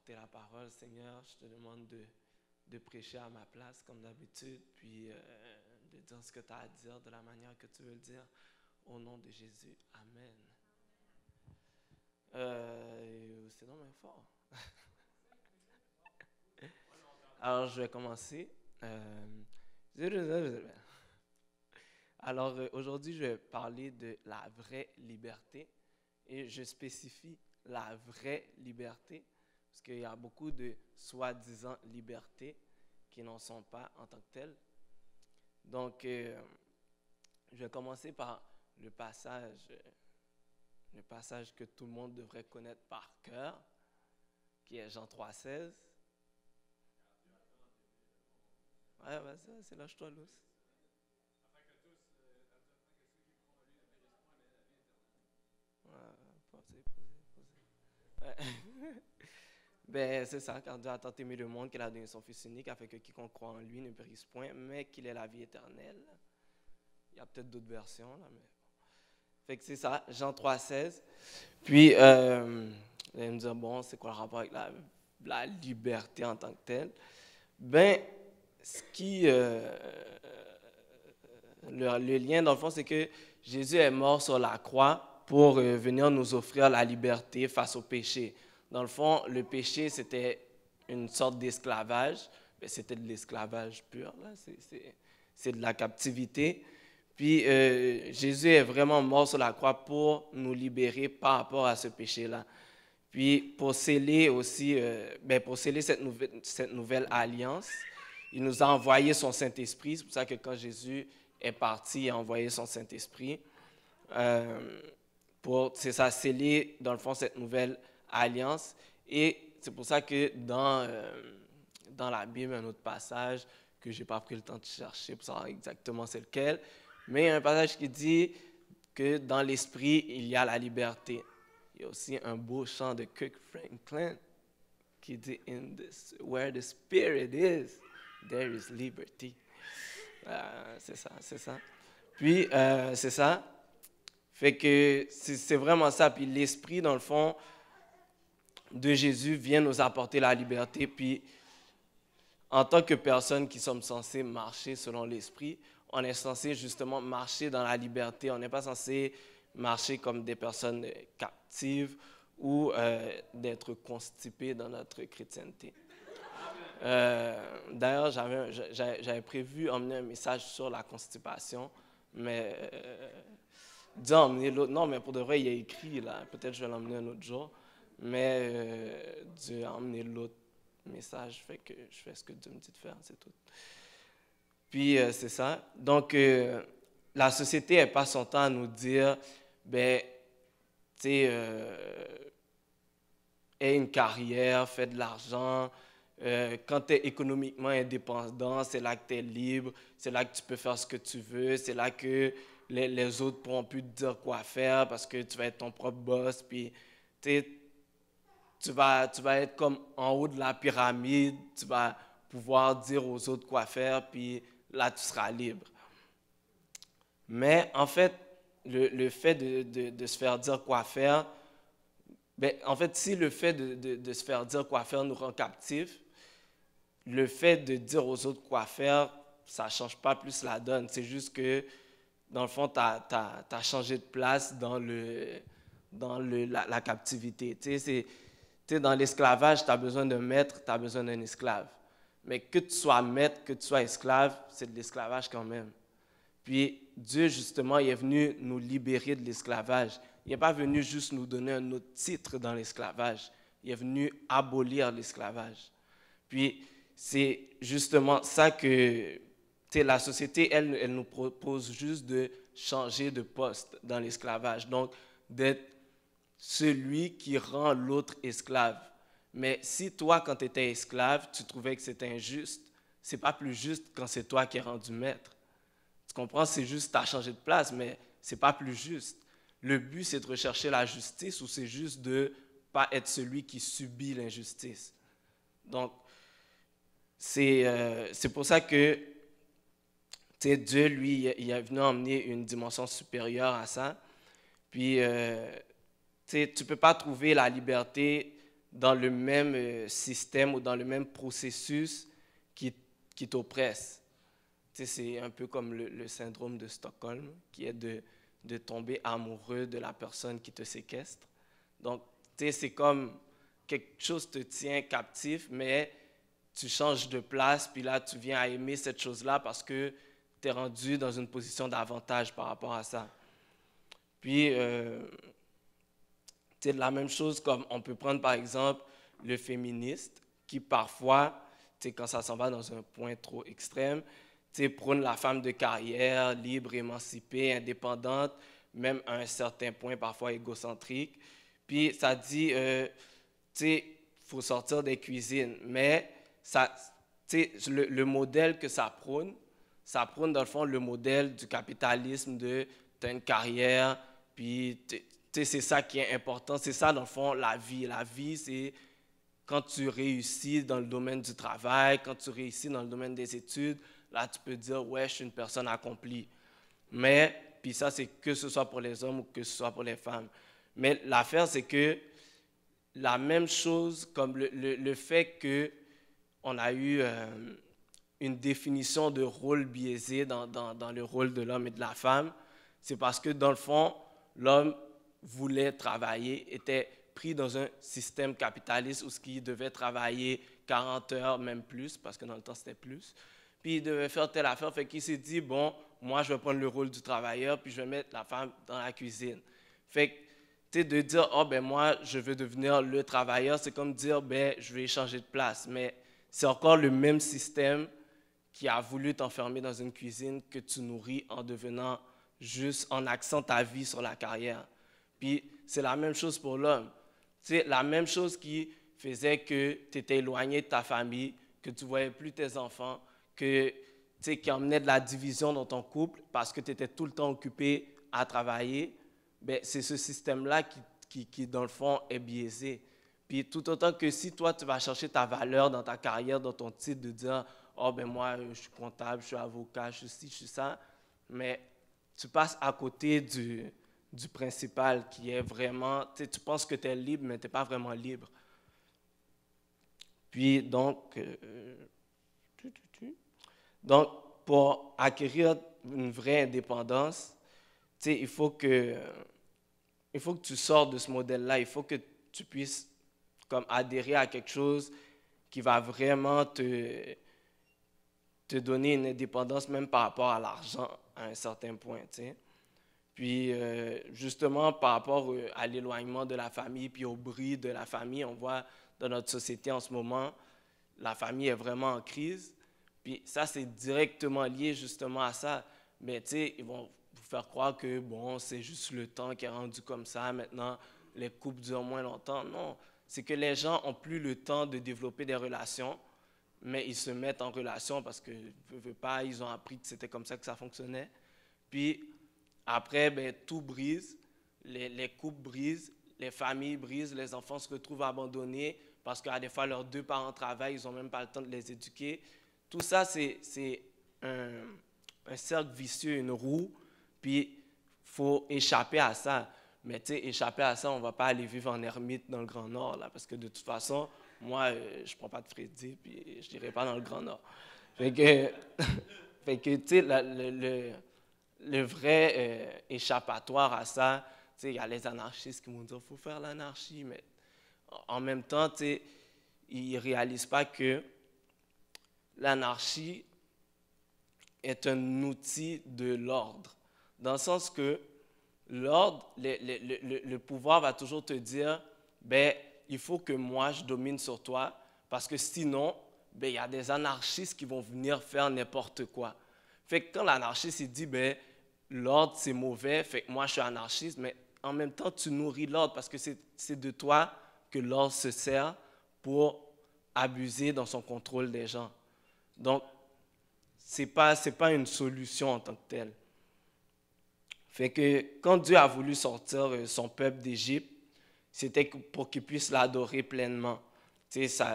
porter la parole. Seigneur, je te demande de prêcher à ma place comme d'habitude, puis de dire ce que tu as à dire de la manière que tu veux le dire. Au nom de Jésus, Amen. C'est donc même fort. Alors, je vais commencer. Alors, aujourd'hui, je vais parler de la vraie liberté. Et je spécifie la vraie liberté, parce qu'il y a beaucoup de soi-disant libertés qui n'en sont pas en tant que telles. Donc, je vais commencer par le passage que tout le monde devrait connaître par cœur, qui est Jean 3,16. Ouais, vas-y, c'est lâche-toi, Lousse. Ben, c'est ça, car Dieu a tant aimé le monde qu'il a donné son Fils unique, afin que quiconque croit en lui ne périsse point, mais qu'il ait la vie éternelle. Il y a peut-être d'autres versions, là, mais... Fait que c'est ça, Jean 3,16. Puis, vous allez me dire, bon, c'est quoi le rapport avec la liberté en tant que telle? Ben, le lien, dans le fond, c'est que Jésus est mort sur la croix pour venir nous offrir la liberté face au péché. Dans le fond, le péché, c'était une sorte d'esclavage. Mais c'était de l'esclavage pur, là. C'est de la captivité. Puis Jésus est vraiment mort sur la croix pour nous libérer par rapport à ce péché-là. Puis pour sceller aussi, pour sceller cette nouvelle alliance, il nous a envoyé son Saint-Esprit. C'est pour ça que quand Jésus est parti, il a envoyé son Saint-Esprit pour, c'est ça, sceller dans le fond cette nouvelle alliance. Et c'est pour ça que dans la Bible, un autre passage que je n'ai pas pris le temps de chercher pour savoir exactement c'est lequel, mais il y a un passage qui dit que dans l'esprit, il y a la liberté. Il y a aussi un beau chant de Kirk Franklin qui dit where the spirit is, there is liberty. C'est ça. Puis, c'est ça. Fait que c'est vraiment ça. Puis l'esprit, dans le fond, de Jésus vient nous apporter la liberté. Puis, en tant que personnes qui sommes censées marcher selon l'esprit, on est censé justement marcher dans la liberté. On n'est pas censé marcher comme des personnes captives ou d'être constipés dans notre chrétienté. D'ailleurs, j'avais prévu emmener un message sur la constipation, mais Dieu a emmené l'autre. Non, mais pour de vrai, il y a écrit, là. Peut-être que je vais l'emmener un autre jour, mais Dieu a emmené l'autre message, fait que je fais ce que Dieu me dit de faire, c'est tout. Puis, c'est ça. Donc, la société, elle passe son temps à nous dire, ben, tu sais, aie une carrière, fais de l'argent. Quand tu es économiquement indépendant, c'est là que tu es libre, c'est là que tu peux faire ce que tu veux, c'est là que les autres ne pourront plus te dire quoi faire parce que tu vas être ton propre boss. Puis, tu vas être comme en haut de la pyramide, tu vas pouvoir dire aux autres quoi faire, puis là, tu seras libre. Mais en fait, le fait de se faire dire quoi faire, ben, en fait, si le fait de se faire dire quoi faire nous rend captifs, le fait de dire aux autres quoi faire, ça ne change pas plus la donne. C'est juste que, dans le fond, tu as changé de place dans la captivité. Tu sais, dans l'esclavage, tu as besoin d'un maître, tu as besoin d'un esclave. Mais que tu sois maître, que tu sois esclave, c'est de l'esclavage quand même. Puis Dieu, justement, il est venu nous libérer de l'esclavage. Il n'est pas venu juste nous donner un autre titre dans l'esclavage. Il est venu abolir l'esclavage. Puis c'est justement ça que la société, elle nous propose juste de changer de poste dans l'esclavage. Donc, d'être celui qui rend l'autre esclave. Mais si toi, quand tu étais esclave, tu trouvais que c'était injuste, c'est pas plus juste quand c'est toi qui es rendu maître. Tu comprends? C'est juste que tu as changé de place, mais c'est pas plus juste. Le but, c'est de rechercher la justice ou c'est juste de ne pas être celui qui subit l'injustice. Donc, c'est pour ça que Dieu, lui, il est venu emmener une dimension supérieure à ça. Puis, tu ne peux pas trouver la liberté dans le même système ou dans le même processus qui t'oppresse. Tu sais, c'est un peu comme le syndrome de Stockholm, qui est de tomber amoureux de la personne qui te séquestre. Donc, tu sais, c'est comme quelque chose te tient captif, mais tu changes de place, puis là, tu viens à aimer cette chose-là parce que tu es rendu dans une position d'avantage par rapport à ça. Puis, c'est la même chose comme on peut prendre par exemple le féministe qui parfois, quand ça s'en va dans un point trop extrême, prône la femme de carrière, libre, émancipée, indépendante, même à un certain point parfois égocentrique. Puis ça dit, il faut sortir des cuisines, mais ça, le modèle que ça prône dans le fond le modèle du capitalisme de tu as une carrière, puis c'est ça qui est important, c'est ça dans le fond la vie. La vie, c'est quand tu réussis dans le domaine du travail, quand tu réussis dans le domaine des études, là tu peux dire ouais, je suis une personne accomplie. Mais, puis ça c'est que ce soit pour les hommes ou que ce soit pour les femmes. Mais l'affaire c'est que la même chose, comme le fait qu'on a eu une définition de rôle biaisé dans le rôle de l'homme et de la femme, c'est parce que dans le fond, l'homme voulait travailler, était pris dans un système capitaliste où il devait travailler 40 heures, même plus, parce que dans le temps c'était plus, puis il devait faire telle affaire, fait qu'il s'est dit, bon, moi je vais prendre le rôle du travailleur, puis je vais mettre la femme dans la cuisine. Fait que, tu sais, de dire, oh ben moi je veux devenir le travailleur, c'est comme dire, ben je vais changer de place, mais c'est encore le même système qui a voulu t'enfermer dans une cuisine que tu nourris en devenant juste, en accent ta vie sur la carrière. Puis c'est la même chose pour l'homme. C'est la même chose qui faisait que tu étais éloigné de ta famille, que tu ne voyais plus tes enfants, qui emmenait de la division dans ton couple parce que tu étais tout le temps occupé à travailler. Ben, c'est ce système-là qui, dans le fond, est biaisé. Puis tout autant que si toi, tu vas chercher ta valeur dans ta carrière, dans ton titre, de dire « Oh, ben moi, je suis comptable, je suis avocat, je suis ci, je suis ça », mais tu passes à côté du principal qui est vraiment, tu penses que tu es libre, mais tu n'es pas vraiment libre. Puis donc pour acquérir une vraie indépendance, il faut que tu sortes de ce modèle-là, il faut que tu puisses comme adhérer à quelque chose qui va vraiment te donner une indépendance même par rapport à l'argent à un certain point, t'sais. Puis justement par rapport à l'éloignement de la famille puis au bris de la famille, on voit dans notre société en ce moment, la famille est vraiment en crise. Puis ça, c'est directement lié justement à ça. Mais tu sais, ils vont vous faire croire que bon, c'est juste le temps qui est rendu comme ça. Maintenant, les couples durent moins longtemps. Non, c'est que les gens n'ont plus le temps de développer des relations, mais ils se mettent en relation parce que ne veulent pas, ils ont appris que c'était comme ça que ça fonctionnait. Puis après, ben, tout brise, les couples brisent, les familles brisent, les enfants se retrouvent abandonnés parce qu'à des fois, leurs deux parents travaillent, ils n'ont même pas le temps de les éduquer. Tout ça, c'est un cercle vicieux, une roue, puis il faut échapper à ça. Mais tu sais, échapper à ça, on ne va pas aller vivre en ermite dans le Grand Nord, là, parce que de toute façon, moi, je ne prends pas de crédit, puis je n'irai pas dans le Grand Nord. Fait que, tu sais, le vrai échappatoire à ça, tu sais, il y a les anarchistes qui vont dire qu'il faut faire l'anarchie, mais en même temps, tu sais, ils ne réalisent pas que l'anarchie est un outil de l'ordre, dans le sens que l'ordre, le pouvoir va toujours te dire, ben, il faut que moi je domine sur toi, parce que sinon, ben, il y a des anarchistes qui vont venir faire n'importe quoi. Fait que quand l'anarchiste il dit, ben, l'ordre c'est mauvais, fait que moi je suis anarchiste, mais en même temps tu nourris l'ordre parce que c'est de toi que l'ordre se sert pour abuser dans son contrôle des gens. Donc, ce n'est pas une solution en tant que telle. Fait que quand Dieu a voulu sortir son peuple d'Égypte, c'était pour qu'il puisse l'adorer pleinement. Tu sais,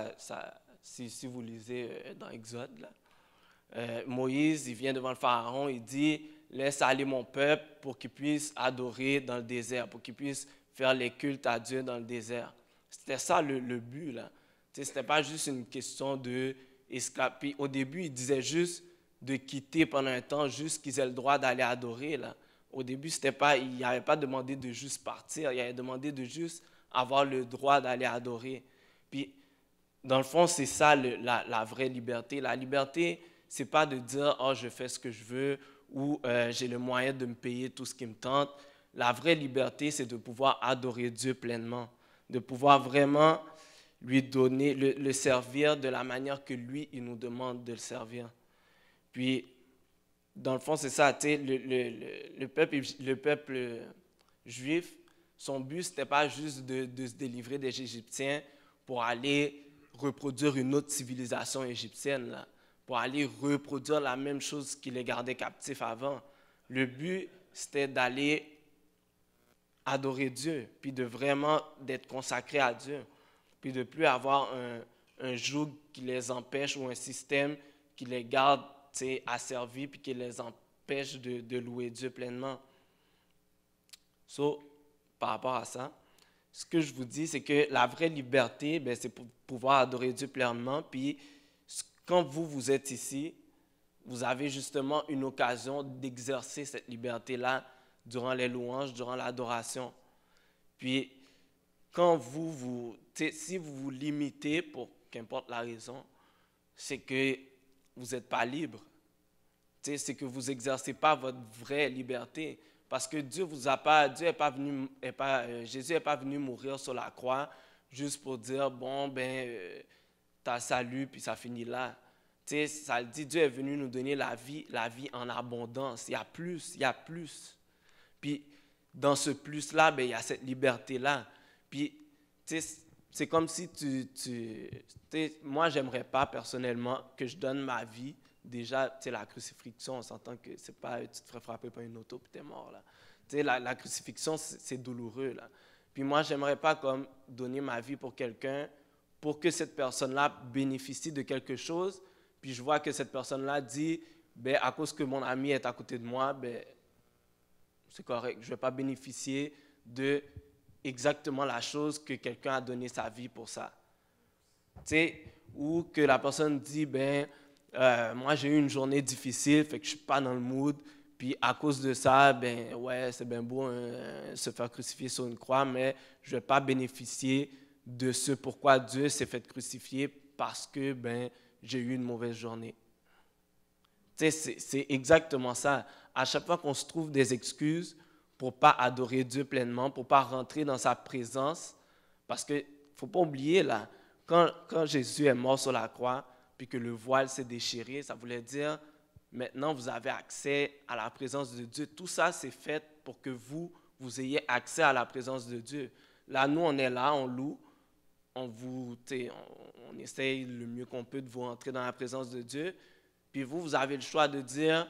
si vous lisez dans Exode, là, Moïse, il vient devant le Pharaon, il dit « Laisse aller mon peuple pour qu'il puisse adorer dans le désert, pour qu'il puisse faire les cultes à Dieu dans le désert. » C'était ça le but, là. Tu sais, c'était pas juste une question de esclave. Puis au début, il disait juste de quitter pendant un temps, juste qu'ils aient le droit d'aller adorer, là. Au début, c'était pas, il n'avait pas demandé de juste partir, il avait demandé de juste avoir le droit d'aller adorer. Puis, dans le fond, c'est ça la vraie liberté. La liberté, c'est pas de dire, oh, je fais ce que je veux ou j'ai le moyen de me payer tout ce qui me tente. La vraie liberté, c'est de pouvoir adorer Dieu pleinement, de pouvoir vraiment lui donner, le servir de la manière que lui, il nous demande de le servir. Puis, dans le fond, c'est ça, tu sais, le peuple juif, son but, c'était pas juste de se délivrer des Égyptiens pour aller reproduire une autre civilisation égyptienne, là, pour aller reproduire la même chose qui les gardait captifs avant. Le but, c'était d'aller adorer Dieu, puis de vraiment d'être consacré à Dieu, puis de plus avoir un joug qui les empêche ou un système qui les garde asservis, puis qui les empêche de louer Dieu pleinement. So, par rapport à ça, ce que je vous dis, c'est que la vraie liberté, ben, c'est pour pouvoir adorer Dieu pleinement. Puis, quand vous êtes ici, vous avez justement une occasion d'exercer cette liberté-là durant les louanges, durant l'adoration. Puis, quand si vous vous limitez, pour qu'importe la raison, c'est que vous n'êtes pas libre. C'est que vous n'exercez pas votre vraie liberté. Parce que Dieu vous a pas, Jésus n'est pas venu mourir sur la croix juste pour dire, bon, t'as salut, puis ça finit là. Ça le dit, Dieu est venu nous donner la vie en abondance. Il y a plus, il y a plus. Puis, dans ce plus-là, il y a cette liberté-là. Puis, c'est comme si moi, j'aimerais pas personnellement que je donne ma vie. Déjà, la crucifixion, on s'entend que c'est pas, tu te ferais frapper par une auto puis t'es mort, là. La crucifixion, c'est douloureux, là. Puis moi, j'aimerais pas comme donner ma vie pour quelqu'un pour que cette personne-là bénéficie de quelque chose. Puis je vois que cette personne-là dit, à cause que mon ami est à côté de moi, c'est correct, je vais pas bénéficier de exactement la chose que quelqu'un a donné sa vie pour ça. Ou que la personne dit, moi j'ai eu une journée difficile, fait que je suis pas dans le mood, puis à cause de ça, ouais, c'est bien beau se faire crucifier sur une croix, mais je vais pas bénéficier de ce pourquoi Dieu s'est fait crucifier parce que j'ai eu une mauvaise journée. C'est exactement ça. À chaque fois qu'on se trouve des excuses pour pas adorer Dieu pleinement, pour pas rentrer dans sa présence, parce que faut pas oublier là, quand Jésus est mort sur la croix, puis que le voile s'est déchiré, ça voulait dire maintenant vous avez accès à la présence de Dieu. Tout ça c'est fait pour que vous ayez accès à la présence de Dieu. Là, nous on est là, on loue, on essaye le mieux qu'on peut de vous rentrer dans la présence de Dieu. Puis vous avez le choix de dire,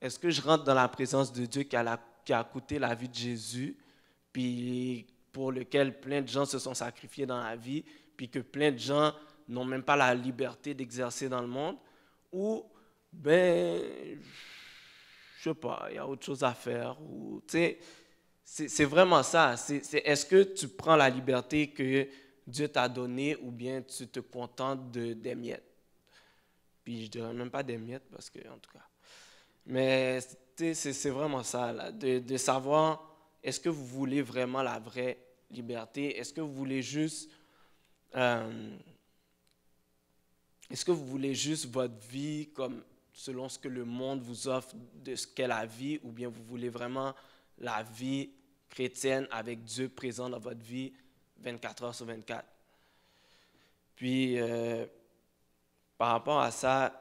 est-ce que je rentre dans la présence de Dieu qui a coûté la vie de Jésus, puis pour lequel plein de gens se sont sacrifiés dans la vie, puis que plein de gens n'ont même pas la liberté d'exercer dans le monde, ou, je sais pas, il y a autre chose à faire, ou, c'est vraiment ça. Est-ce que tu prends la liberté que Dieu t'a donnée, ou bien tu te contentes des miettes? Puis je dirais même pas des miettes, parce que, en tout cas. Mais c'est vraiment ça, là, de savoir, est-ce que vous voulez vraiment la vraie liberté? Est-ce que vous voulez juste votre vie comme selon ce que le monde vous offre de ce qu'est la vie, ou bien vous voulez vraiment la vie chrétienne avec Dieu présent dans votre vie 24 heures sur 24? Puis, par rapport à ça,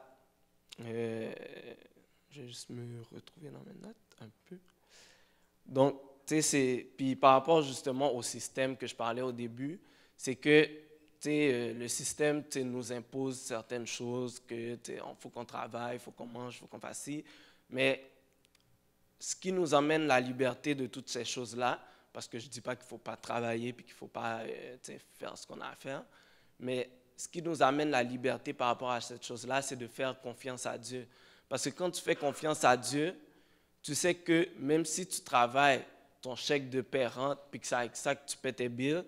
je vais juste me retrouver dans mes notes un peu. Donc, puis par rapport justement au système que je parlais au début, c'est que le système nous impose certaines choses, que faut qu'on travaille, il faut qu'on mange, il faut qu'on fasse ci. Mais ce qui nous emmène la liberté de toutes ces choses-là, parce que je ne dis pas qu'il ne faut pas travailler et qu'il ne faut pas faire ce qu'on a à faire, mais ce qui nous amène la liberté par rapport à cette chose-là, c'est de faire confiance à Dieu. Parce que quand tu fais confiance à Dieu, tu sais que même si tu travailles, ton chèque de paie rentre, puis que c'est avec ça que tu paies tes billes,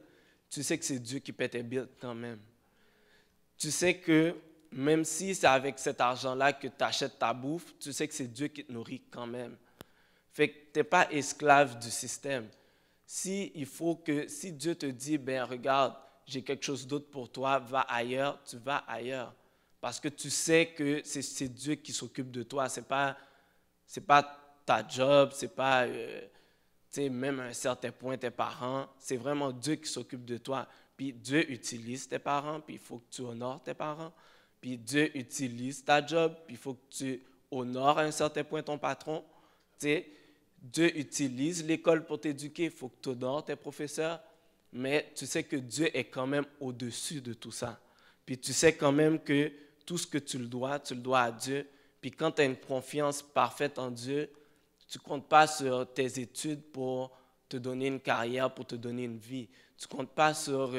tu sais que c'est Dieu qui paie tes billes quand même. Tu sais que même si c'est avec cet argent-là que tu achètes ta bouffe, tu sais que c'est Dieu qui te nourrit quand même. Fait que tu n'es pas esclave du système. Si Dieu te dit, ben regarde, j'ai quelque chose d'autre pour toi, va ailleurs, tu vas ailleurs. Parce que tu sais que c'est Dieu qui s'occupe de toi. C'est pas ta job, c'est pas, même à un certain point tes parents. C'est vraiment Dieu qui s'occupe de toi. Puis Dieu utilise tes parents, puis il faut que tu honores tes parents. Puis Dieu utilise ta job, puis il faut que tu honores à un certain point ton patron. T'sais, Dieu utilise l'école pour t'éduquer, il faut que tu honores tes professeurs, mais tu sais que Dieu est quand même au-dessus de tout ça. Puis tu sais quand même que tout ce que tu le dois à Dieu. Puis quand tu as une confiance parfaite en Dieu, tu ne comptes pas sur tes études pour te donner une carrière, pour te donner une vie. Tu comptes pas sur,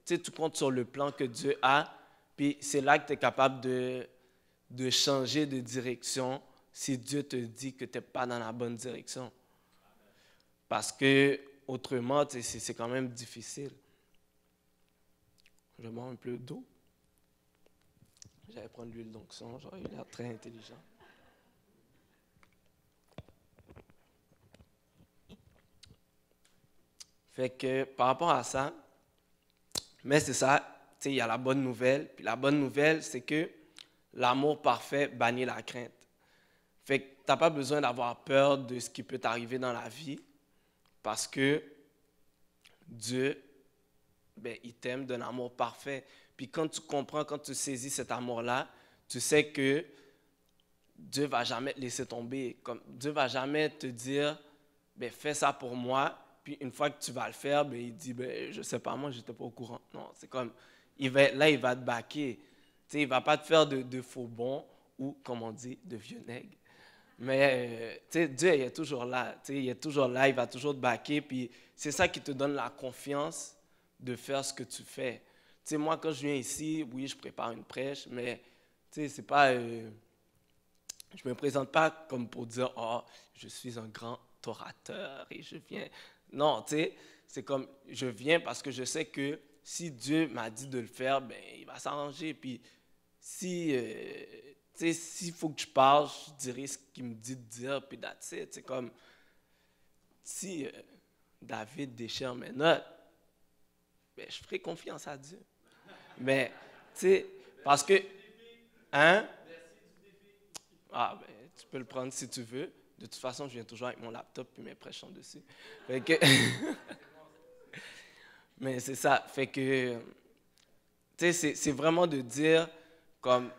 tu comptes sur le plan que Dieu a, puis c'est là que tu es capable de changer de direction si Dieu te dit que tu n'es pas dans la bonne direction. Parce que autrement, c'est quand même difficile. Je bois un peu d'eau. J'allais prendre l'huile d'onction, j'aurais eu l'air très intelligent. Fait que par rapport à ça, mais c'est ça, il y a la bonne nouvelle. Puis la bonne nouvelle, c'est que l'amour parfait bannit la crainte. Fait que tu n'as pas besoin d'avoir peur de ce qui peut t'arriver dans la vie parce que Dieu, ben, il t'aime d'un amour parfait. Puis quand tu comprends, quand tu saisis cet amour-là, tu sais que Dieu ne va jamais te laisser tomber. Dieu ne va jamais te dire, ben, fais ça pour moi. Puis une fois que tu vas le faire, ben, il dit, ben, je ne sais pas, moi, je n'étais pas au courant. Non, c'est comme, il va te baquer. Il ne va pas te faire de faux bons ou, comme on dit, de vieux nègres. Mais Dieu, il est toujours là. Il est toujours là, il va toujours te baquer. Puis c'est ça qui te donne la confiance de faire ce que tu fais. Moi, quand je viens ici, oui, je prépare une prêche, mais c'est pas, je ne me présente pas comme pour dire, oh, je suis un grand orateur et je viens. Non, c'est comme, je viens parce que je sais que si Dieu m'a dit de le faire, ben, il va s'arranger. Puis si, s'il faut que je parle, je dirai ce qu'il me dit de dire, puis that's it. C'est comme, si David déchire mes notes, ben, je ferai confiance à Dieu. Mais, parce que, hein? Ah, ben, tu peux le prendre si tu veux. De toute façon, je viens toujours avec mon laptop puis mes prêches sont dessus. Fait que mais c'est ça. Fait que, c'est vraiment de dire, comme,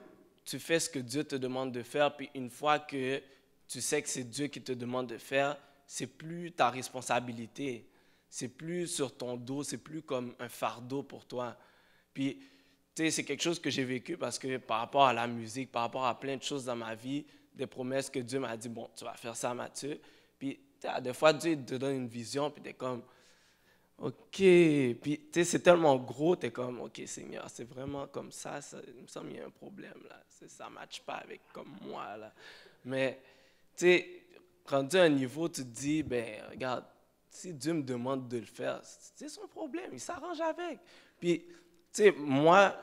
tu fais ce que Dieu te demande de faire, puis une fois que tu sais que c'est Dieu qui te demande de faire, c'est plus ta responsabilité. C'est plus sur ton dos, c'est plus comme un fardeau pour toi. Puis, c'est quelque chose que j'ai vécu parce que par rapport à la musique, par rapport à plein de choses dans ma vie, des promesses que Dieu m'a dit, bon, tu vas faire ça, Mathieu. Puis, des fois, Dieu te donne une vision, puis tu es comme, OK. Puis, c'est tellement gros, tu es comme, OK, Seigneur, c'est vraiment comme ça, il me semble qu'il y a un problème, là. Ça ne matche pas avec comme moi, là. Mais, rendu à un niveau, tu te dis, ben, regarde, si Dieu me demande de le faire, c'est son problème, il s'arrange avec. Puis, moi,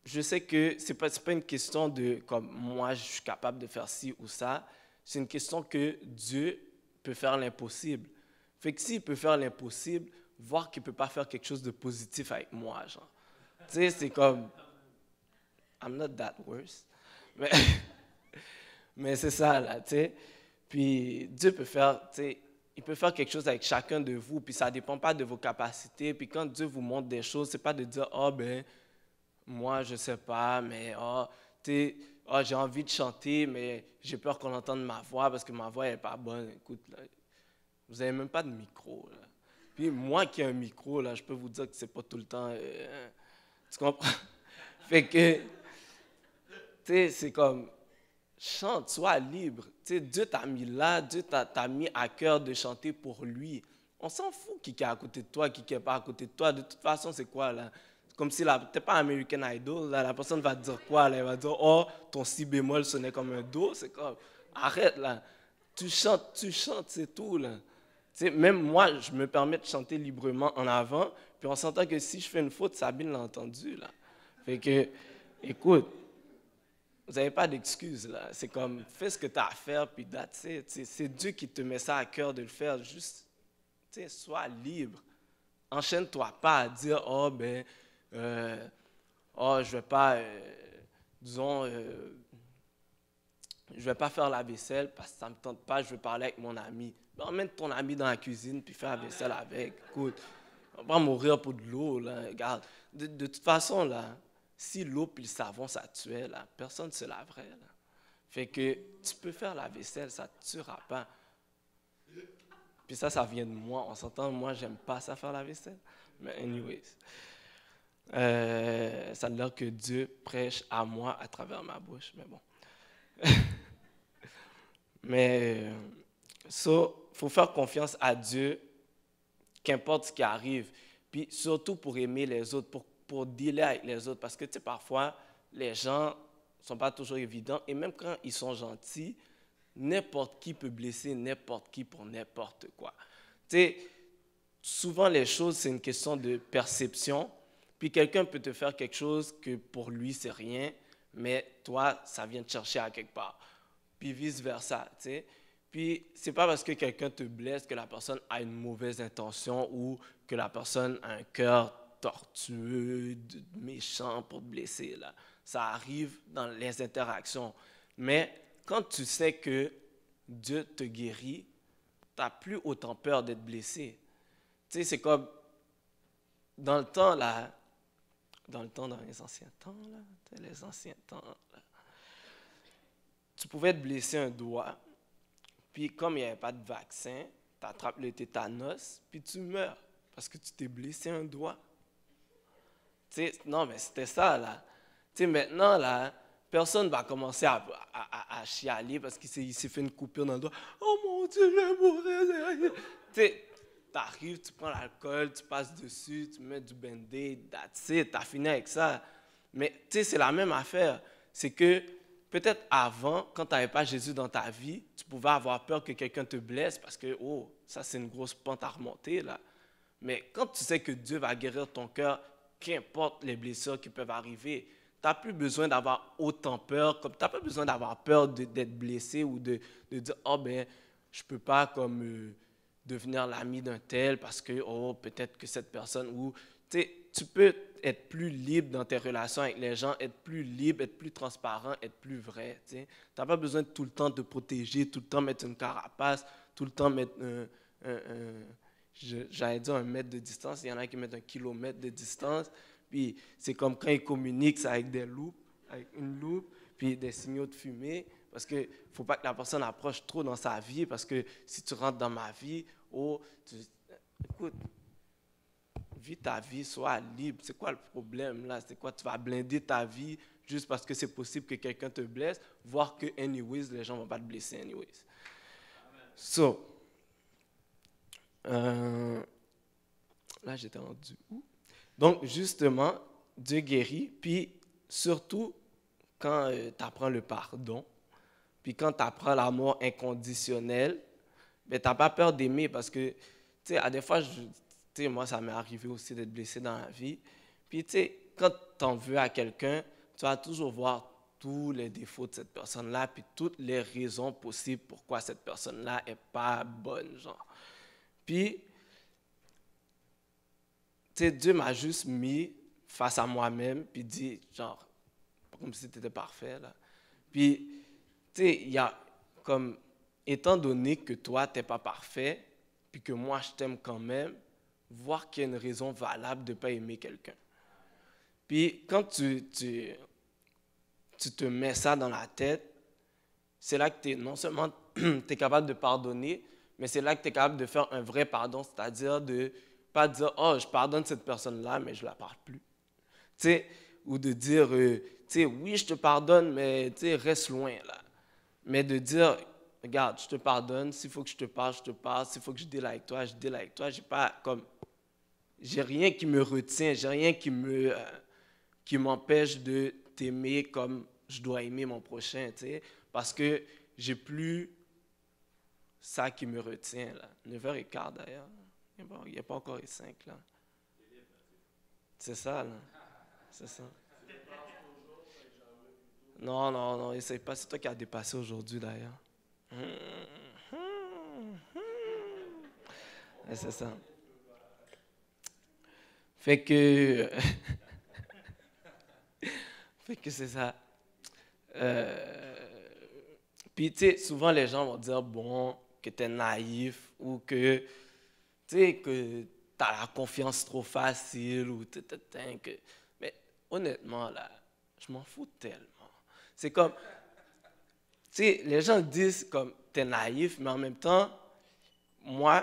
je sais que ce n'est pas une question de comme moi, je suis capable de faire ci ou ça. C'est une question que Dieu peut faire l'impossible. Fait que s'il peut faire l'impossible, voir qu'il ne peut pas faire quelque chose de positif avec moi, genre. C'est comme, I'm not that worse. Mais c'est ça, là, Puis Dieu peut faire, il peut faire quelque chose avec chacun de vous, puis ça ne dépend pas de vos capacités. Puis quand Dieu vous montre des choses, ce n'est pas de dire, oh, ben, moi, je ne sais pas, mais j'ai envie de chanter, mais j'ai peur qu'on entende ma voix parce que ma voix n'est pas bonne. Écoute, là, vous n'avez même pas de micro. Là. Puis moi qui ai un micro, là, je peux vous dire que ce n'est pas tout le temps... tu comprends? Fait que, c'est comme, chante, sois libre. Dieu t'a mis là, Dieu t'a mis à cœur de chanter pour lui. On s'en fout qui est à côté de toi, qui n'est pas à côté de toi. De toute façon, c'est quoi, là? Comme si tu n'es pas American Idol, là, la personne va te dire quoi? Là, elle va dire, oh, ton si bémol sonnait comme un do. C'est comme, arrête là. Tu chantes, c'est tout là. sais, même moi, je me permets de chanter librement en avant, puis on s'entend que si je fais une faute, Sabine l'a entendu, là. Fait que, écoute, vous n'avez pas d'excuses, là. C'est comme, fais ce que tu as à faire, puis that's it. C'est Dieu qui te met ça à cœur de le faire. Juste, tu sais, sois libre. Enchaîne-toi pas à dire, oh, ben, euh, oh, je vais pas, disons, je vais pas faire la vaisselle parce que ça me tente pas, je veux parler avec mon ami. Ben, emmène ton ami dans la cuisine, puis fais la vaisselle avec. Écoute, on va pas mourir pour de l'eau, là. Regarde, de toute façon, là, si l'eau puis le savon, ça tuait, là, personne ne se laverait, là. Fait que tu peux faire la vaisselle, ça ne te tuera pas. Puis ça vient de moi. On s'entend, moi, j'aime pas ça faire la vaisselle. Mais anyways, ça a l'air que Dieu prêche à moi à travers ma bouche, mais bon. Mais faut faire confiance à Dieu, qu'importe ce qui arrive. Puis surtout pour aimer les autres, pour dealer avec les autres. Parce que, tu sais, parfois, les gens ne sont pas toujours évidents. Et même quand ils sont gentils, n'importe qui peut blesser n'importe qui pour n'importe quoi. Tu sais, souvent les choses, c'est une question de perception. Puis quelqu'un peut te faire quelque chose que pour lui, c'est rien, mais toi, ça vient te chercher à quelque part. Puis vice-versa, tu sais. Puis c'est pas parce que quelqu'un te blesse que la personne a une mauvaise intention ou que la personne a un cœur tortueux, méchant pour te blesser, là. Ça arrive dans les interactions. Mais quand tu sais que Dieu te guérit, tu n'as plus autant peur d'être blessé. Tu sais, c'est comme dans le temps, là, dans les anciens temps, là, les anciens temps, là, tu pouvais te blesser un doigt, puis comme il n'y avait pas de vaccin, tu attrapes le tétanos, puis tu meurs parce que tu t'es blessé un doigt. Tu sais, non, mais c'était ça, là. Tu sais, maintenant, là, personne va commencer à chialer parce qu'il s'est fait une coupure dans le doigt. Oh mon Dieu, je vais mourir. Tu sais, t'arrives, tu prends l'alcool, tu passes dessus, tu mets du Band-Aid, that's it, t'as fini avec ça. Mais tu sais, c'est la même affaire. C'est que peut-être avant, quand tu n'avais pas Jésus dans ta vie, tu pouvais avoir peur que quelqu'un te blesse parce que, oh, ça c'est une grosse pente à remonter, là. Mais quand tu sais que Dieu va guérir ton cœur, qu'importe les blessures qui peuvent arriver, tu n'as plus besoin d'avoir autant peur, comme tu n'as pas besoin d'avoir peur d'être blessé ou de dire, oh ben, je ne peux pas comme devenir l'ami d'un tel parce que, oh, peut-être que cette personne, ou, tu sais, tu peux être plus libre dans tes relations avec les gens, être plus libre, être plus transparent, être plus vrai, tu sais. Tu n'as pas besoin de tout le temps te protéger, tout le temps mettre une carapace, tout le temps mettre j'allais dire 1 mètre de distance, il y en a qui mettent 1 kilomètre de distance, puis c'est comme quand ils communiquent, c'est avec des loupes, avec une loupe, puis des signaux de fumée, parce qu'il ne faut pas que la personne approche trop dans sa vie, parce que si tu rentres dans ma vie, oh, écoute, vis ta vie, sois libre, c'est quoi le problème là, c'est quoi, tu vas blinder ta vie juste parce que c'est possible que quelqu'un te blesse, voire que anyways, les gens ne vont pas te blesser anyways. So, là, j'étais rendu où? Donc, justement, Dieu guérit, puis surtout quand tu apprends le pardon, puis quand tu apprends l'amour inconditionnel, ben, tu n'as pas peur d'aimer parce que, tu sais, à des fois, moi, ça m'est arrivé aussi d'être blessé dans la vie. Puis, tu sais, quand tu en veux à quelqu'un, tu vas toujours voir tous les défauts de cette personne-là, puis toutes les raisons possibles pourquoi cette personne-là n'est pas bonne, genre. Puis, tu sais, Dieu m'a juste mis face à moi-même, puis dit, genre, comme si tu étais parfait, là. Puis, tu sais, il y a comme, étant donné que toi, tu n'es pas parfait, puis que moi, je t'aime quand même, voir qu'il y a une raison valable de ne pas aimer quelqu'un. Puis, quand tu te mets ça dans la tête, c'est là que non seulement tu es capable de pardonner, mais c'est là que tu es capable de faire un vrai pardon, c'est-à-dire de pas dire, oh, je pardonne cette personne-là, mais je ne la parle plus. Tu sais, ou de dire, tu sais, oui, je te pardonne, mais tu sais, reste loin, là. Mais de dire, regarde, je te pardonne, s'il faut que je te parle, je te parle, s'il faut que je deal avec toi, je deal avec toi. J'ai rien qui me retient, j'ai rien qui m'empêche de t'aimer comme je dois aimer mon prochain, tu sais, parce que j'ai plus ça qui me retient, là. 9h15 d'ailleurs. Il n'est pas encore les 5, là. C'est ça, là. C'est ça. Non, non, non, essaye pas. C'est toi qui as dépassé aujourd'hui, d'ailleurs. Et c'est ça. Fait que... fait que c'est ça. Puis, tu sais, souvent les gens vont dire, bon, que tu es naïf ou que, tu sais, que tu as la confiance trop facile ou que... Mais honnêtement, là, je m'en fous tellement. C'est comme, tu sais, les gens disent comme, tu es naïf, mais en même temps, moi,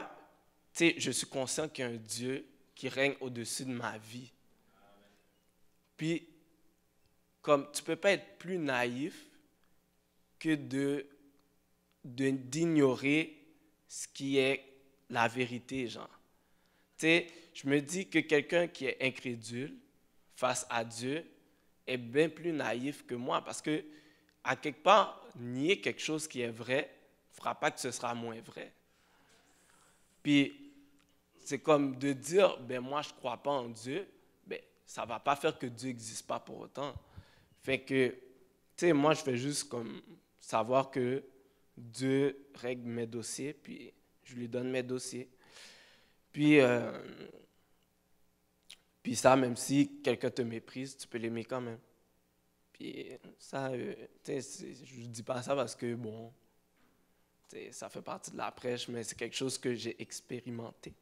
tu sais, je suis conscient qu'il y a un Dieu qui règne au-dessus de ma vie. Puis, comme, tu ne peux pas être plus naïf que d'ignorer ce qui est la vérité, genre. Tu sais, je me dis que quelqu'un qui est incrédule face à Dieu est bien plus naïf que moi parce que, à quelque part, nier quelque chose qui est vrai ne fera pas que ce sera moins vrai. Puis, c'est comme de dire, ben moi, je ne crois pas en Dieu, ben ça ne va pas faire que Dieu n'existe pas pour autant. Fait que, tu sais, moi, je fais juste comme savoir que Dieu règle mes dossiers, puis je lui donne mes dossiers. Puis ça, même si quelqu'un te méprise, tu peux l'aimer quand même. Puis ça, tu sais, je ne dis pas ça parce que, bon, tu sais, ça fait partie de la prêche, mais c'est quelque chose que j'ai expérimenté.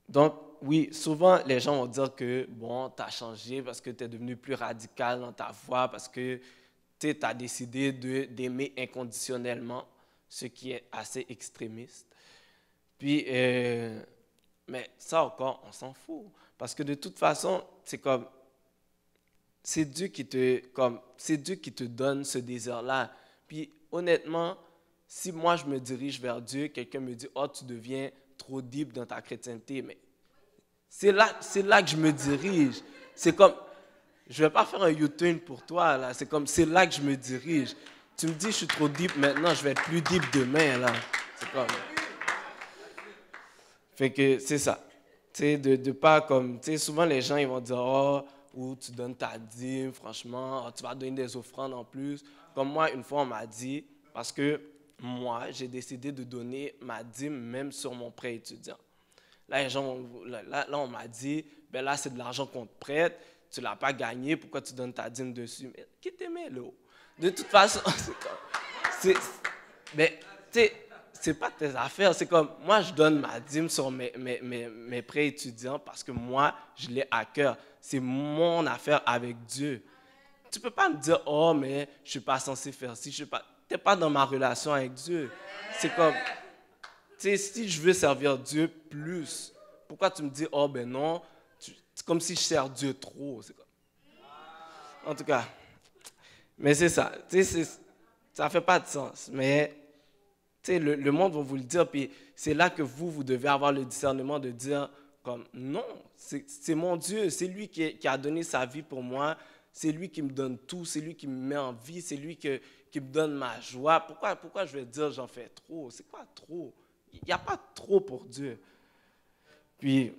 Donc, oui, souvent, les gens vont dire que, bon, tu as changé parce que tu es devenu plus radical dans ta foi, parce que tu as décidé d'aimer inconditionnellement, ce qui est assez extrémiste. Puis, mais ça encore, on s'en fout. Parce que de toute façon, c'est comme, c'est Dieu qui te donne ce désir-là. Puis, honnêtement, si moi je me dirige vers Dieu, quelqu'un me dit, oh, tu deviens trop deep dans ta chrétienté, mais c'est là que je me dirige. C'est comme, je ne vais pas faire un U-turn pour toi, là. C'est comme, c'est là que je me dirige. Tu me dis, je suis trop deep maintenant, je vais être plus deep demain, là. C'est comme... Fait que c'est ça. Tu sais, de pas comme... Tu sais, souvent les gens, ils vont dire, oh, ou tu donnes ta dîme, franchement, oh, tu vas donner des offrandes en plus. Comme moi, une fois, on m'a dit, parce que moi, j'ai décidé de donner ma dîme même sur mon prêt étudiant. Là, les gens, là on m'a dit, ben là, c'est de l'argent qu'on te prête, tu ne l'as pas gagné, pourquoi tu donnes ta dîme dessus? Mais qui t'aimait, là? De toute façon, mais, tu sais, c'est pas tes affaires. C'est comme, moi, je donne ma dîme sur mes prêts étudiants parce que moi, je l'ai à cœur. C'est mon affaire avec Dieu. Tu peux pas me dire, oh, mais je suis pas censé faire ci, tu n'es pas dans ma relation avec Dieu. C'est comme, tu sais, si je veux servir Dieu plus, pourquoi tu me dis, oh, ben non, c'est comme si je sers Dieu trop. C'est comme... En tout cas, mais c'est ça. Tu sais, ça ne fait pas de sens. Mais, tu sais, le monde va vous le dire, puis c'est là que vous devez avoir le discernement de dire, comme, non, c'est mon Dieu, c'est lui qui a donné sa vie pour moi, c'est lui qui me donne tout, c'est lui qui me met en vie, c'est lui qui me donne ma joie. Pourquoi je vais dire j'en fais trop? C'est quoi trop? Il n'y a pas trop pour Dieu. Puis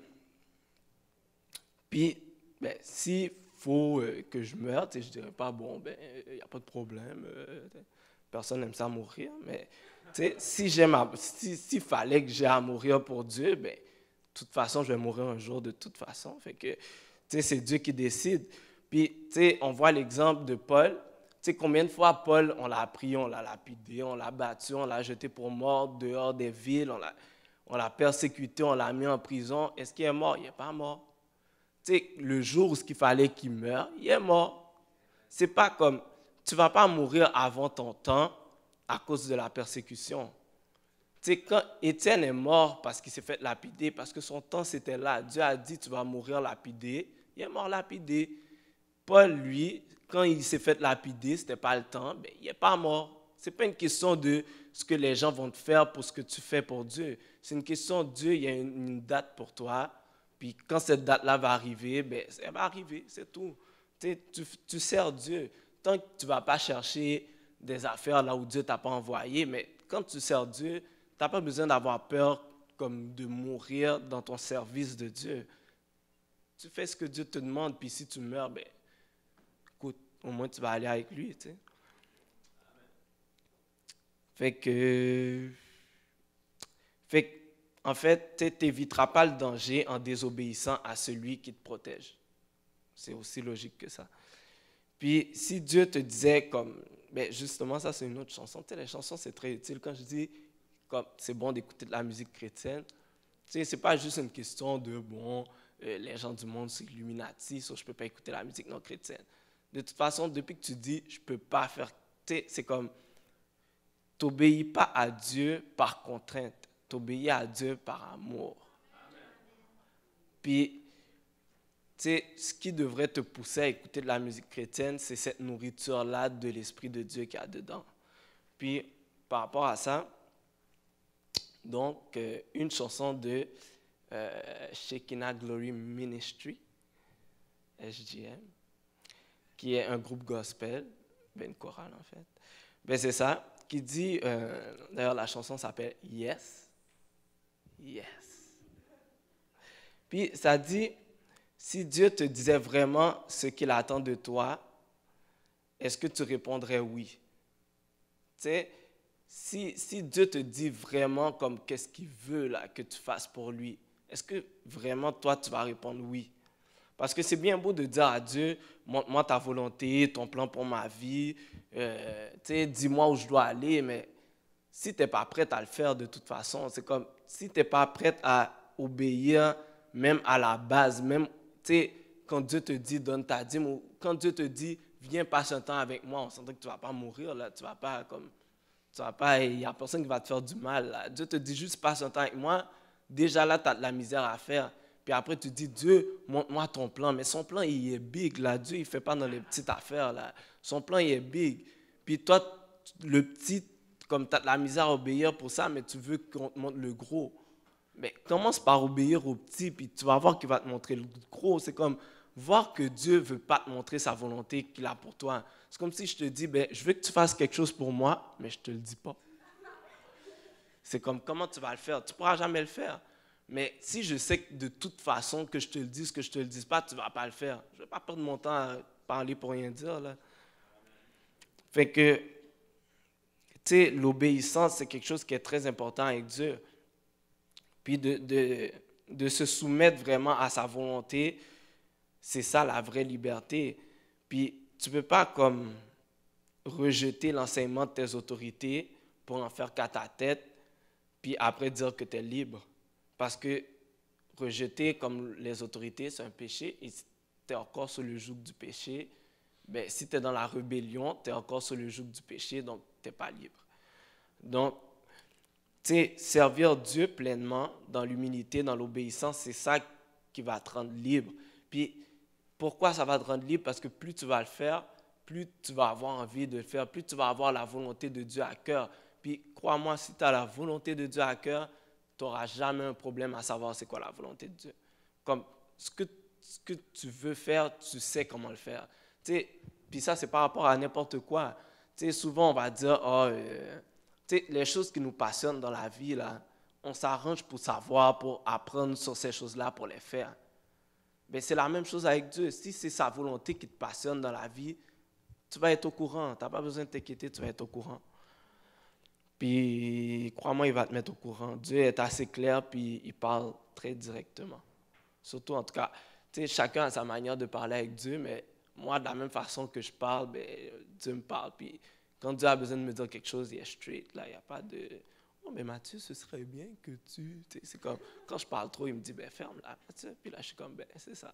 ben, s'il faut que je meure, je ne dirais pas, bon, ben, il n'y a pas de problème, personne n'aime ça mourir, mais s'il fallait que j'ai à mourir pour Dieu, ben, de toute façon, je vais mourir un jour de toute façon. Fait que, c'est Dieu qui décide. Puis, on voit l'exemple de Paul. Combien de fois Paul, on l'a pris, on l'a lapidé, on l'a battu, on l'a jeté pour mort dehors des villes, on l'a persécuté, on l'a mis en prison. Est-ce qu'il est mort? Il n'est pas mort. Le jour où il fallait qu'il meure, il est mort. C'est pas comme, tu ne vas pas mourir avant ton temps à cause de la persécution. Quand Étienne est mort parce qu'il s'est fait lapider, parce que son temps c'était là, Dieu a dit tu vas mourir lapidé, il est mort lapidé. Paul, lui, quand il s'est fait lapider, ce n'était pas le temps, ben, il n'est pas mort. Ce n'est pas une question de ce que les gens vont te faire pour ce que tu fais pour Dieu. C'est une question de Dieu, il y a une date pour toi. Puis quand cette date-là va arriver, ben, elle va arriver, c'est tout. Tu sers Dieu. Tant que tu ne vas pas chercher des affaires là où Dieu t'a pas envoyé, mais quand tu sers Dieu, tu n'as pas besoin d'avoir peur comme de mourir dans ton service de Dieu. Tu fais ce que Dieu te demande, puis si tu meurs, ben, écoute, au moins tu vas aller avec lui, tu sais. Fait que, en fait, tu n'éviteras pas le danger en désobéissant à celui qui te protège. C'est aussi logique que ça. Puis, si Dieu te disait comme, ben justement, ça c'est une autre chanson. Tu sais, les chansons, c'est très utile. Quand je dis, comme, c'est bon d'écouter de la musique chrétienne, tu sais, c'est pas juste une question de, bon, les gens du monde, c'est Illuminati, so je peux pas écouter la musique non chrétienne. De toute façon, depuis que tu dis, je peux pas faire, tu sais, c'est comme, t'obéis pas à Dieu par contrainte, t'obéis à Dieu par amour. Puis, tu sais, ce qui devrait te pousser à écouter de la musique chrétienne, c'est cette nourriture-là de l'Esprit de Dieu qu'il y a dedans. Puis, par rapport à ça, donc, une chanson de Shekinah Glory Ministry, SGM, qui est un groupe gospel, ben une chorale en fait. Ben c'est ça, qui dit, d'ailleurs la chanson s'appelle Yes, Yes. Puis ça dit, si Dieu te disait vraiment ce qu'il attend de toi, est-ce que tu répondrais oui? Tu sais, si Dieu te dit vraiment comme qu'est-ce qu'il veut là, que tu fasses pour lui, est-ce que vraiment toi tu vas répondre oui? Parce que c'est bien beau de dire à Dieu, montre-moi ta volonté, ton plan pour ma vie, tu sais, dis-moi où je dois aller, mais si tu n'es pas prête à le faire de toute façon, c'est comme si tu n'es pas prête à obéir même à la base, même, tu sais, quand Dieu te dit donne ta dîme, ou quand Dieu te dit viens passer un temps avec moi, on s'entend que tu ne vas pas mourir, là, tu vas pas comme, tu vas pas, il n'y a personne qui va te faire du mal, là. Dieu te dit juste passe un temps avec moi, déjà là, tu as de la misère à faire. Puis après, tu dis, Dieu, montre-moi ton plan. Mais son plan, il est big, là. Dieu, il ne fait pas dans les petites affaires, là. Son plan, il est big. Puis toi, le petit, comme tu as de la misère à obéir pour ça, mais tu veux qu'on te montre le gros. Mais commence par obéir au petit, puis tu vas voir qu'il va te montrer le gros. C'est comme voir que Dieu ne veut pas te montrer sa volonté qu'il a pour toi. C'est comme si je te dis, ben, je veux que tu fasses quelque chose pour moi, mais je ne te le dis pas. C'est comme, comment tu vas le faire? Tu ne pourras jamais le faire. Mais si je sais que de toute façon, que je te le dise, que je ne te le dise pas, tu ne vas pas le faire. Je ne vais pas perdre mon temps à parler pour rien dire, là. Fait que, tu sais, l'obéissance, c'est quelque chose qui est très important avec Dieu. Puis de se soumettre vraiment à sa volonté, c'est ça la vraie liberté. Puis tu ne peux pas comme rejeter l'enseignement de tes autorités pour en faire qu'à ta tête, puis après dire que tu es libre. Parce que rejeter comme les autorités, c'est un péché. Et si tu es encore sous le joug du péché, ben, si tu es dans la rébellion, tu es encore sous le joug du péché, donc tu n'es pas libre. Donc, tu sais, servir Dieu pleinement dans l'humilité, dans l'obéissance, c'est ça qui va te rendre libre. Puis, pourquoi ça va te rendre libre? Parce que plus tu vas le faire, plus tu vas avoir envie de le faire, plus tu vas avoir la volonté de Dieu à cœur. Puis, crois-moi, si tu as la volonté de Dieu à cœur, tu n'auras jamais un problème à savoir c'est quoi la volonté de Dieu. Comme ce que tu veux faire, tu sais comment le faire. Tu sais, puis ça, c'est par rapport à n'importe quoi. Tu sais, souvent, on va dire, oh, tu sais, les choses qui nous passionnent dans la vie, là, on s'arrange pour savoir, pour apprendre sur ces choses-là, pour les faire. Mais c'est la même chose avec Dieu. Si c'est sa volonté qui te passionne dans la vie, tu vas être au courant. Tu n'as pas besoin de t'inquiéter, tu vas être au courant. Puis, crois-moi, il va te mettre au courant. Dieu est assez clair, puis il parle très directement. Surtout, en tout cas, tu sais, chacun a sa manière de parler avec Dieu, mais moi, de la même façon que je parle, ben, Dieu me parle. Puis, quand Dieu a besoin de me dire quelque chose, il est straight. Là, il n'y a pas de « Oh, mais Mathieu, ce serait bien que tu... » C'est comme, quand je parle trop, il me dit « Ben, ferme-la, Mathieu. » Puis là, je suis comme « Ben, c'est ça. »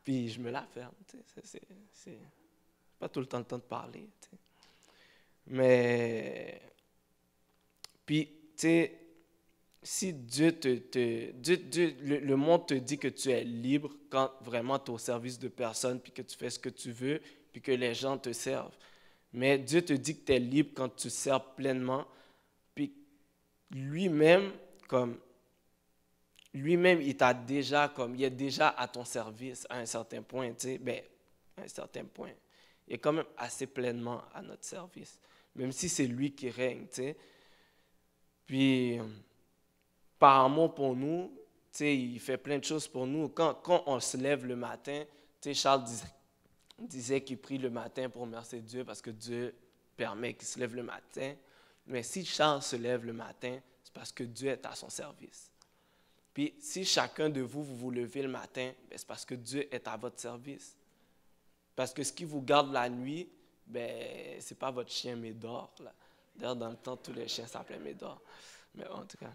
Puis, je me la ferme. C'est pas tout le temps de parler. T'sais. Mais, puis, tu sais, si Dieu le monde te dit que tu es libre quand vraiment tu es au service de personne, puis que tu fais ce que tu veux, puis que les gens te servent. Mais Dieu te dit que tu es libre quand tu sers pleinement, puis lui-même, il t'a déjà, il est déjà à ton service à un certain point, tu sais, ben, à un certain point. il est quand même assez pleinement à notre service, même si c'est lui qui règne, tu sais. Puis, par amour pour nous, tu sais, il fait plein de choses pour nous. Quand on se lève le matin, tu sais, Charles disait qu'il prie le matin pour remercier Dieu parce que Dieu permet qu'il se lève le matin. Mais si Charles se lève le matin, c'est parce que Dieu est à son service. Puis si chacun de vous, vous vous levez le matin, ben, c'est parce que Dieu est à votre service. Parce que ce qui vous garde la nuit, ben, c'est pas votre chien Médor. D'ailleurs, dans le temps, tous les chiens s'appelaient Médor. Mais en tout cas,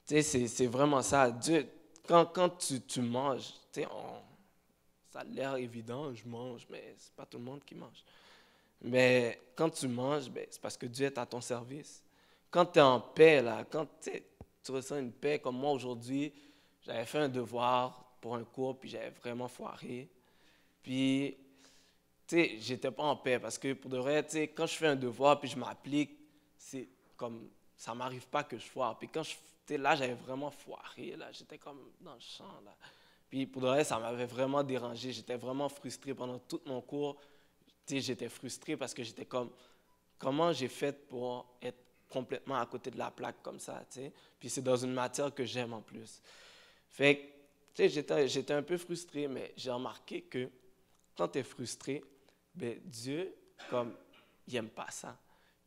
tu sais, c'est vraiment ça. Dieu, quand tu manges, tu sais, ça a l'air évident, je mange, mais c'est pas tout le monde qui mange. Mais quand tu manges, ben, c'est parce que Dieu est à ton service. Quand tu es en paix, là, quand tu ressens une paix, comme moi aujourd'hui, j'avais fait un devoir pour un cours, puis j'avais vraiment foiré. Puis, tu sais, j'étais pas en paix, parce que pour de vrai, tu sais, quand je fais un devoir, puis je m'applique, c'est comme, ça m'arrive pas que je foire. Puis quand là, j'avais vraiment foiré, là, j'étais comme dans le champ, là. Puis pour de vrai, ça m'avait vraiment dérangé, j'étais vraiment frustré pendant tout mon cours. Tu sais, j'étais frustré parce que j'étais comme, comment j'ai fait pour être complètement à côté de la plaque comme ça, tu sais. Puis c'est dans une matière que j'aime en plus. Fait que, tu sais, j'étais un peu frustré, mais j'ai remarqué que quand tu es frustré, ben Dieu, comme, il n'aime pas ça.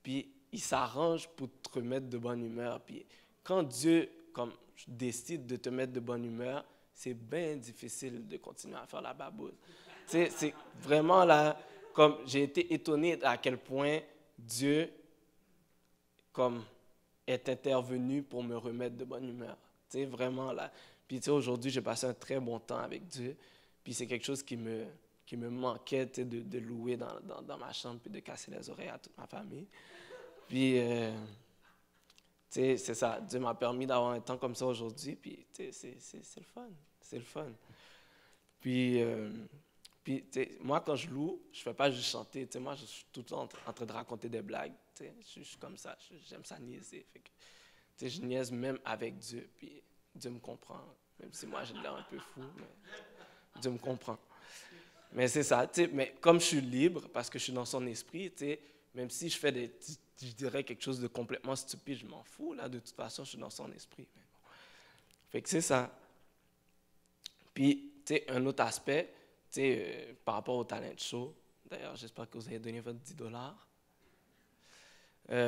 Puis il s'arrange pour te remettre de bonne humeur. Puis quand Dieu, comme, décide de te mettre de bonne humeur, c'est bien difficile de continuer à faire la baboune. Tu sais, c'est vraiment là, comme, j'ai été étonné à quel point Dieu, comme, est intervenu pour me remettre de bonne humeur. Tu sais, vraiment là. Puis tu sais, aujourd'hui, j'ai passé un très bon temps avec Dieu. Puis c'est quelque chose qui me manquait, tu sais, de louer dans ma chambre puis de casser les oreilles à toute ma famille. Puis, tu sais, c'est ça. Dieu m'a permis d'avoir un temps comme ça aujourd'hui. Puis, tu sais, c'est le fun. C'est le fun. Puis, puis tu sais, moi, quand je loue, je ne fais pas juste chanter. Tu sais, moi, je suis tout le temps en train de raconter des blagues. Tu sais, je suis comme ça. J'aime ça niaiser. Fait que, tu sais, je niaise même avec Dieu. Puis, Dieu me comprend. Même si moi, j'ai l'air un peu fou, mais Dieu me comprend. Mais c'est ça, tu sais, mais comme je suis libre, parce que je suis dans son esprit, tu sais, même si je fais je dirais quelque chose de complètement stupide, je m'en fous, là, de toute façon, je suis dans son esprit. Mais bon. Fait que c'est ça. Puis, tu sais, un autre aspect, tu sais, par rapport au talent show, d'ailleurs, j'espère que vous avez donné votre 10 $,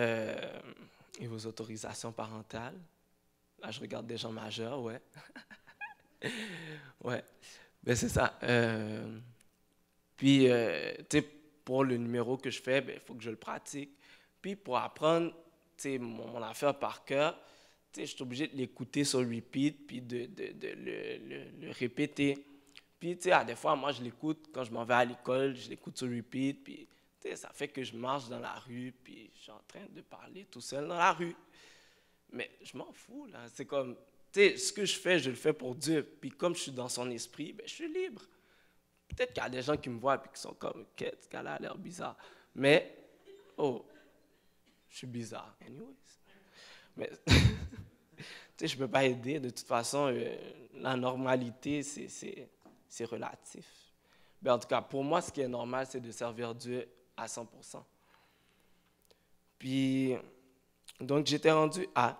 et vos autorisations parentales. Là, je regarde des gens majeurs, ouais. Ouais, ben c'est ça. Puis, tu sais, pour le numéro que je fais, il faut que je le pratique. Puis, pour apprendre, tu sais, mon affaire par cœur, tu sais, je suis obligé de l'écouter sur repeat, puis de le répéter. Puis, tu sais, des fois, moi, je l'écoute quand je m'en vais à l'école, je l'écoute sur repeat, puis, tu sais, ça fait que je marche dans la rue, puis je suis en train de parler tout seul dans la rue. Mais je m'en fous, là. C'est comme, tu sais, ce que je fais, je le fais pour Dieu. Puis, comme je suis dans son esprit, ben, je suis libre. Peut-être qu'il y a des gens qui me voient et qui sont comme, qu'est-ce qu'elle a l'air bizarre. Mais, oh, je suis bizarre, anyways. Mais, tu sais, je ne peux pas aider. De toute façon, la normalité, c'est relatif. Mais en tout cas, pour moi, ce qui est normal, c'est de servir Dieu à 100%. Puis, donc, j'étais rendu à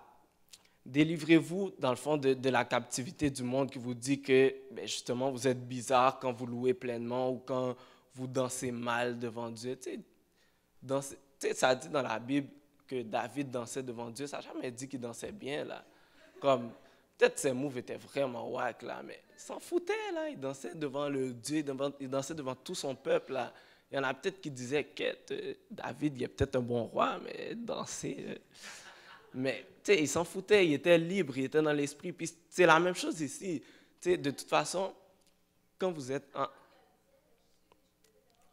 délivrez-vous, dans le fond, de la captivité du monde qui vous dit que, ben, justement, vous êtes bizarre quand vous louez pleinement ou quand vous dansez mal devant Dieu. Tu sais, ça dit dans la Bible que David dansait devant Dieu. Ça n'a jamais dit qu'il dansait bien, là. Comme, peut-être ses moves étaient vraiment wack, là, mais il s'en foutait, là. Il dansait devant le Dieu, il dansait devant tout son peuple, là. Il y en a peut-être qui disaient que David, il est peut-être un bon roi, mais danser... Mais, tu sais, il s'en foutait, il était libre, il était dans l'esprit. Puis c'est la même chose ici. Tu sais, de toute façon, quand vous êtes en...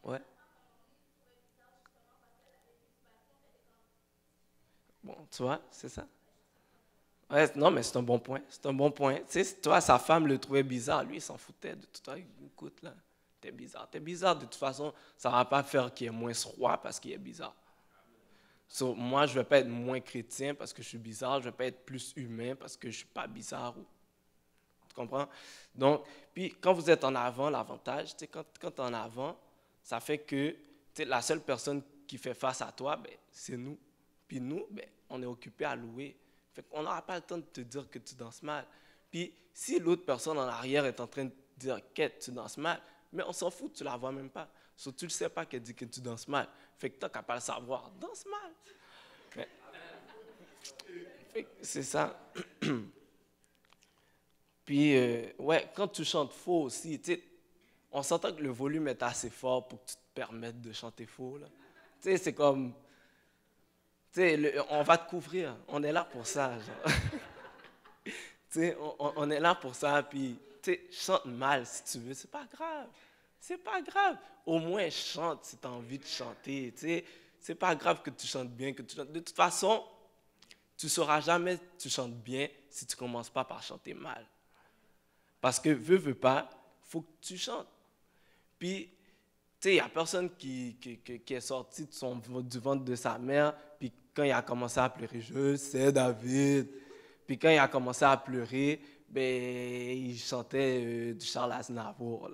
Ouais. Bon, tu vois, c'est ça. Ouais, non, mais c'est un bon point. C'est un bon point. Tu sais, toi, sa femme le trouvait bizarre. Lui, il s'en foutait de tout. Écoute, là, t'es bizarre. T'es bizarre. De toute façon, ça ne va pas faire qu'il est moins roi parce qu'il est bizarre. So, moi, je ne vais pas être moins chrétien parce que je suis bizarre. Je ne vais pas être plus humain parce que je ne suis pas bizarre. En tout comprends? Donc, puis quand vous êtes en avant, l'avantage, quand tu es en avant, ça fait que la seule personne qui fait face à toi, ben, c'est nous. Puis nous, ben, on est occupé à louer. Fait qu'on n'aura pas le temps de te dire que tu danses mal. Puis si l'autre personne en arrière est en train de dire que tu danses mal, mais on s'en fout, tu la vois même pas. Surtout, tu ne sais pas qu'elle dit que tu danses mal. Fait que toi, tu n'as pas le savoir, danse mal. Mais, c'est ça. Puis, ouais, quand tu chantes faux aussi, on s'entend que le volume est assez fort pour que tu te permettes de chanter faux. Là. C'est comme, on va te couvrir, on est là pour ça. On est là pour ça, puis chante mal si tu veux, c'est pas grave. C'est pas grave. Au moins, chante si tu as envie de chanter. C'est pas grave que tu chantes bien, que tu chantes. De toute façon, tu ne sauras jamais que tu chantes bien si tu ne commences pas par chanter mal. Parce que, veux pas, il faut que tu chantes. Puis, il n'y a personne qui est sorti du ventre de sa mère, puis quand il a commencé à pleurer, je sais, David. Puis quand il a commencé à pleurer, ben, il chantait du Charles Aznavour.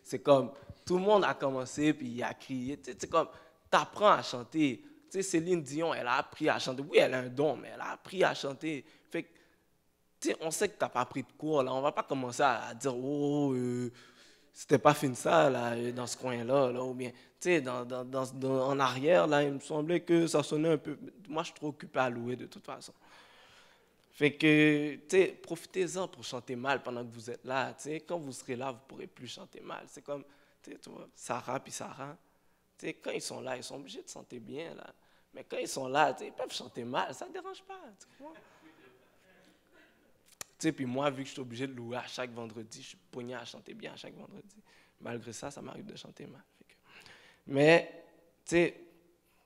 C'est comme, tout le monde a commencé, puis il a crié. C'est comme, t'apprends à chanter. Céline Dion, elle a appris à chanter. Oui, elle a un don, mais elle a appris à chanter. Fait que, on sait que tu n'as pas pris de cours. Là. On ne va pas commencer à dire, oh, c'était pas fini ça, là, dans ce coin-là. Là, ou bien, en arrière, là, il me semblait que ça sonnait un peu. Moi, je suis trop occupé à louer de toute façon. Fait que, profitez-en pour chanter mal pendant que vous êtes là. Quand vous serez là, vous ne pourrez plus chanter mal. C'est comme, tu vois, Sarah puis Sarah. Quand ils sont là, ils sont obligés de chanter bien. Là. Mais quand ils sont là, ils peuvent chanter mal, ça ne dérange pas. Puis moi, vu que je suis obligé de louer à chaque vendredi, je suis pogné à chanter bien à chaque vendredi. Malgré ça, ça m'arrive de chanter mal. Mais,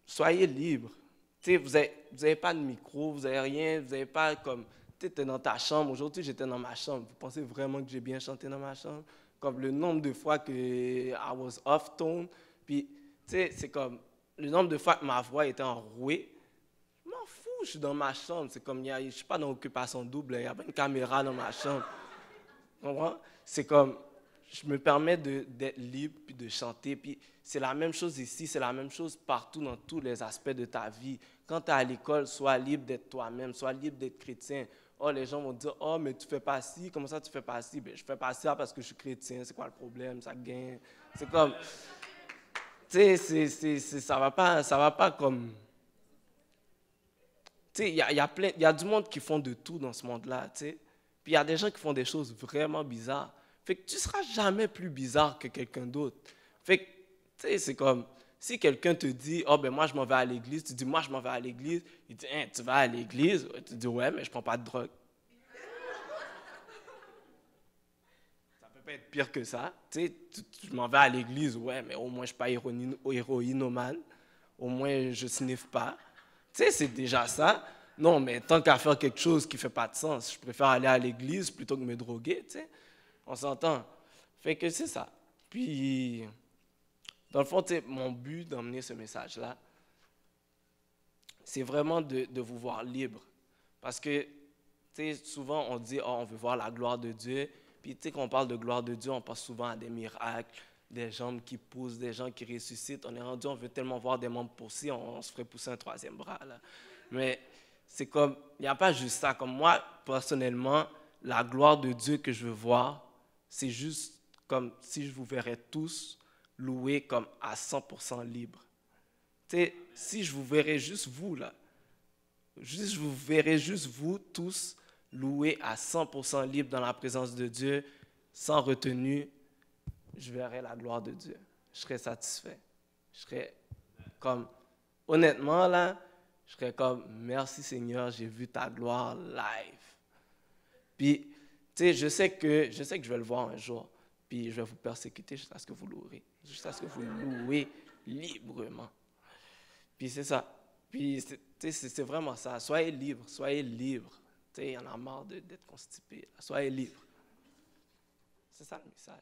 soyez libres. Vous n'avez pas de micro, vous n'avez rien, vous n'avez pas comme... Tu es dans ta chambre. Aujourd'hui, j'étais dans ma chambre. Vous pensez vraiment que j'ai bien chanté dans ma chambre? Comme le nombre de fois que I was off tone. Puis, c'est comme le nombre de fois que ma voix était enrouée. Je m'en fous, je suis dans ma chambre. C'est comme, je ne suis pas dans l'occupation double. Il n'y a pas une caméra dans ma chambre. Tu comprends? C'est comme, je me permets d'être libre puis de chanter. Puis c'est la même chose ici, c'est la même chose partout dans tous les aspects de ta vie. Quand tu es à l'école, sois libre d'être toi-même, sois libre d'être chrétien. Oh, les gens vont dire, oh, mais tu fais pas ci, comment ça tu fais pas ci? Ben, je fais pas ça parce que je suis chrétien, c'est quoi le problème? Ça gagne. C'est comme, tu sais, ça va pas comme... Tu sais, il y a du monde qui font de tout dans ce monde-là, tu sais. Puis il y a des gens qui font des choses vraiment bizarres. Fait que tu ne seras jamais plus bizarre que quelqu'un d'autre. Fait que, tu sais, c'est comme, si quelqu'un te dit, oh ben moi je m'en vais à l'église, tu dis, moi je m'en vais à l'église, il dit, hein, tu vas à l'église? Tu dis, ouais, mais je ne prends pas de drogue. Ça peut pas être pire que ça. Tu sais, je m'en vais à l'église, ouais, mais au moins je ne suis pas héroïnomane. Au moins je ne sniffe pas. Tu sais, c'est déjà ça. Non, mais tant qu'à faire quelque chose qui ne fait pas de sens, je préfère aller à l'église plutôt que me droguer, tu sais. On s'entend. Fait que c'est ça. Puis, dans le fond, tu sais, mon but d'emmener ce message-là, c'est vraiment de vous voir libre. Parce que, tu sais, souvent, on dit, oh, on veut voir la gloire de Dieu. Puis, tu sais, quand on parle de gloire de Dieu, on pense souvent à des miracles, des jambes qui poussent, des gens qui ressuscitent. On est rendu, on veut tellement voir des membres poussés, on se ferait pousser un troisième bras, là. Mais c'est comme, il n'y a pas juste ça. Comme moi, personnellement, la gloire de Dieu que je veux voir, c'est juste comme si je vous verrais tous louer comme à 100% libre. Tu sais, si je vous verrais juste vous, là, je vous verrais juste vous tous louer à 100% libre dans la présence de Dieu, sans retenue, je verrais la gloire de Dieu. Je serais satisfait. Je serais comme, honnêtement, là, je serais comme, merci Seigneur, j'ai vu ta gloire live. Puis, tu sais, je sais que je vais le voir un jour. Puis, je vais vous persécuter jusqu'à ce que vous louerez. Jusqu'à ce que vous louez librement. Puis, c'est ça. Puis, c'est vraiment ça. Soyez libre, soyez libre. Tu sais, il y en a marre d'être constipé. Soyez libre. C'est ça le message.